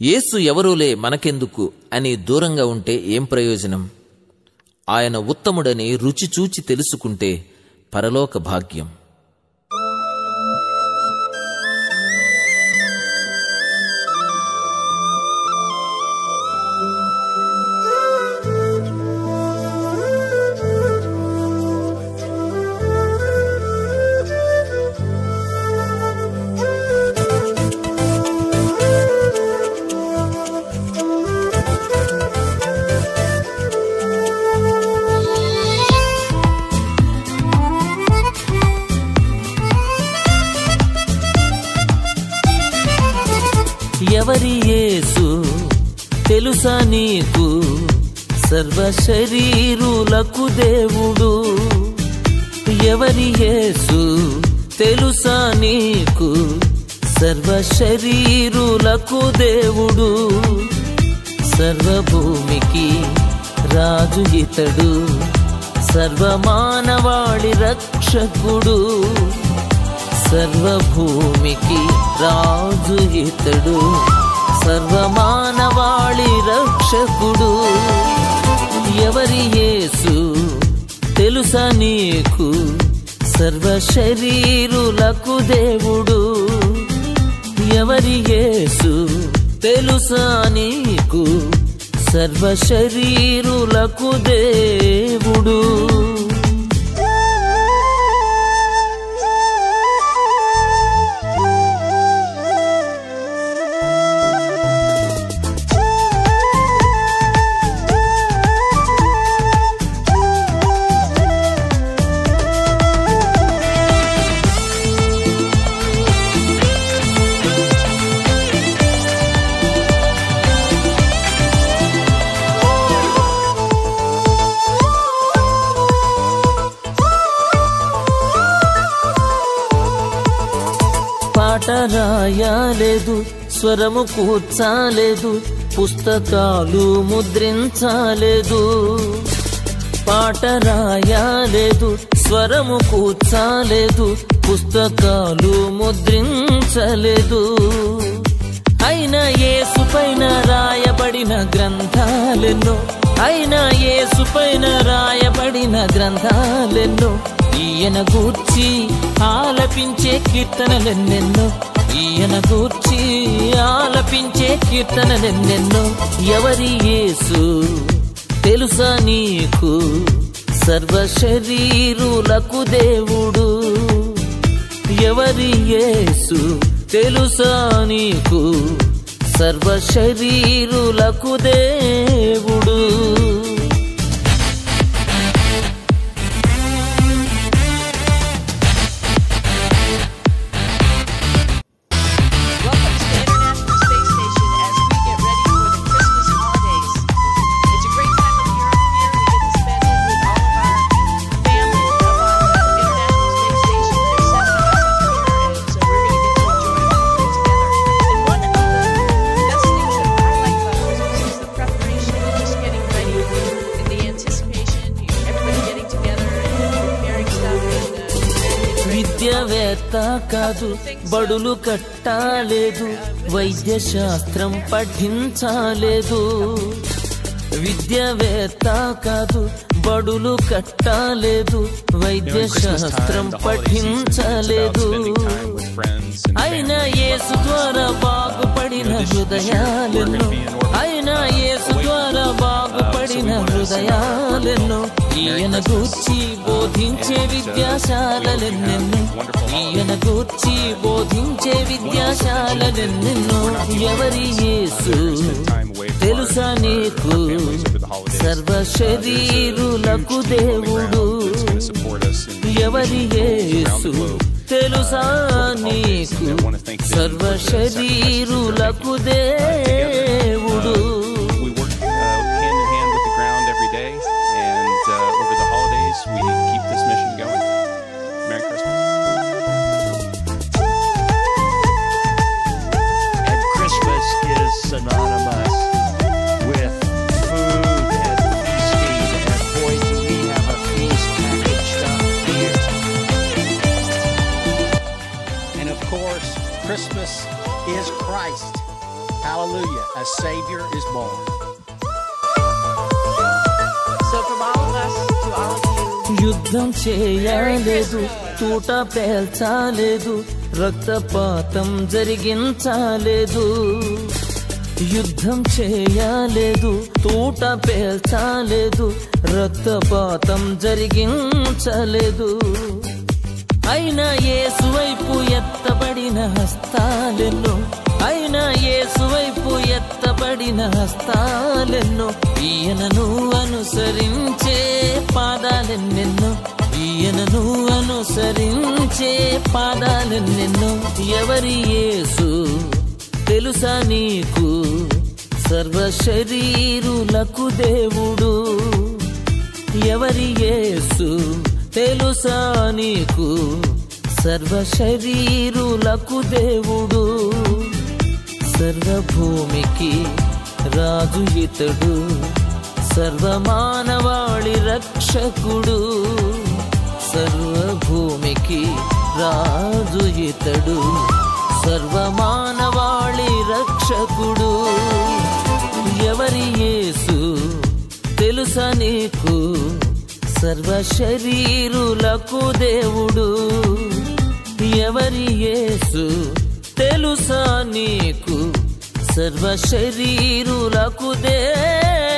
యేసు ఎవరూలే మనకెందుకు అని దూరంగా ఉంటే ఏం ప్రయోజనం? ఆయన ఉత్తముడని రుచి చూచి తెలుసుకుంటే పరలోక భాగ్యం. ఎవరి యేసు తెలుసా నీకు? సర్వశరీరులకు దేవుడు. ఎవరి యేసు తెలుసా నీకు? సర్వశరీరులకు దేవుడు. సర్వభూమికి రాజు ఇతడు, సర్వమానవాళి రక్షకుడు. సర్వభూమికి రాజు ఇతడు, సర్వమానవాళి రక్షకుడు. ఎవరి యేసు తెలుసా నీకు? సర్వశరీరులకు దేవుడు. ఎవరి యేసు తెలుసా నీకు? సర్వశరీరులకు దేవుడు. పాట రాయలేదు, స్వరము కూర్చాలేదు, పుస్తకాలు ముద్రించలేదు. పాట రాయలేదు, స్వరము కూర్చాలేదు, పుస్తకాలు ముద్రించలేదు. అయినా యేసు పైన రాయబడిన గ్రంథాలెన్నో, అయినా యేసు పైన రాయబడిన గ్రంథాలెన్నో. ఈయన గూర్చి ఆలపించే కీర్తనలెన్నెన్నో, ఈయన గూర్చి ఆలపించే కీర్తనలెన్నెన్నో. ఎవరి యేసు తెలుసా నీకు? సర్వశరీరులకు దేవుడు. ఎవరి యేసు తెలుసా నీకు? సర్వశరీరులకు దేవుడు. విద్యావేత్త కాదు, బడులు కట్టాలేదు, వైద్య శాస్త్రం పఠించాలేదు. విద్యావేత్త కాదు, బడులు కట్టాలేదు, వైద్య శాస్త్రం పఠించలేదు. అయినా యేసు ద్వారా బాగుపడిన హృదయాలెన్నో, అయినా యేసు ద్వారా బాగుపడిన హృదయాలెన్నో. ఈయన గూర్చి బోధించే విద్యాశాలలెన్నెన్నో, ఈయన గూర్చి బోధించే విద్యాశాలలెన్నెన్నో. ఎవరి యేసు తెలుసా నీకు? సర్వశరీరులకు దేవుడు. ఎవరి యేసు తెలుసా నీకు? సర్వశరీరులకు దేవుడు. We keep this mission going. Merry Christmas. And Christmas is synonymous with food and feasting, and boy, do we have a feast packaged up here. And of course, Christmas is Christ. Hallelujah. A Savior is born. So from all of us to all of you, యుద్ధం చేయలేదు, తూట పేల్చాలేదు, రక్తపాతం జరిగించాలేదు. యుద్ధం చేయలేదు, తూట పేల్చాలేదు, రక్తపాతం జరిగించలేదు. అయినా యేసు వైపు ఎత్తబడిన హస్తాలెన్నో, అయినా యేసు వైపు ఎత్తబడిన హస్తాలెన్నో, ఈయనను అనుసరించే పాదాలెన్నెన్నో, ఈయనను అనుసరించే పాదాలెన్నెన్నో. ఎవరి యేసు తెలుసా నీకు? సర్వశరీరులకు దేవుడు. ఎవరి యేసు తెలుసా నీకు? సర్వశరీరులకు దేవుడు. సర్వభూమికి రాజు ఇతడు, సర్వమానవాళి రక్షకుడు. సర్వభూమికి రాజు ఇతడు, సర్వమానవాళి రక్షకుడు. ఎవరి యేసు తెలుసా నీకు? సర్వశరీరులకు దేవుడు. ఎవరి యేసు తెలుసా నీకు? సర్వశరీరులకు దేవుడు.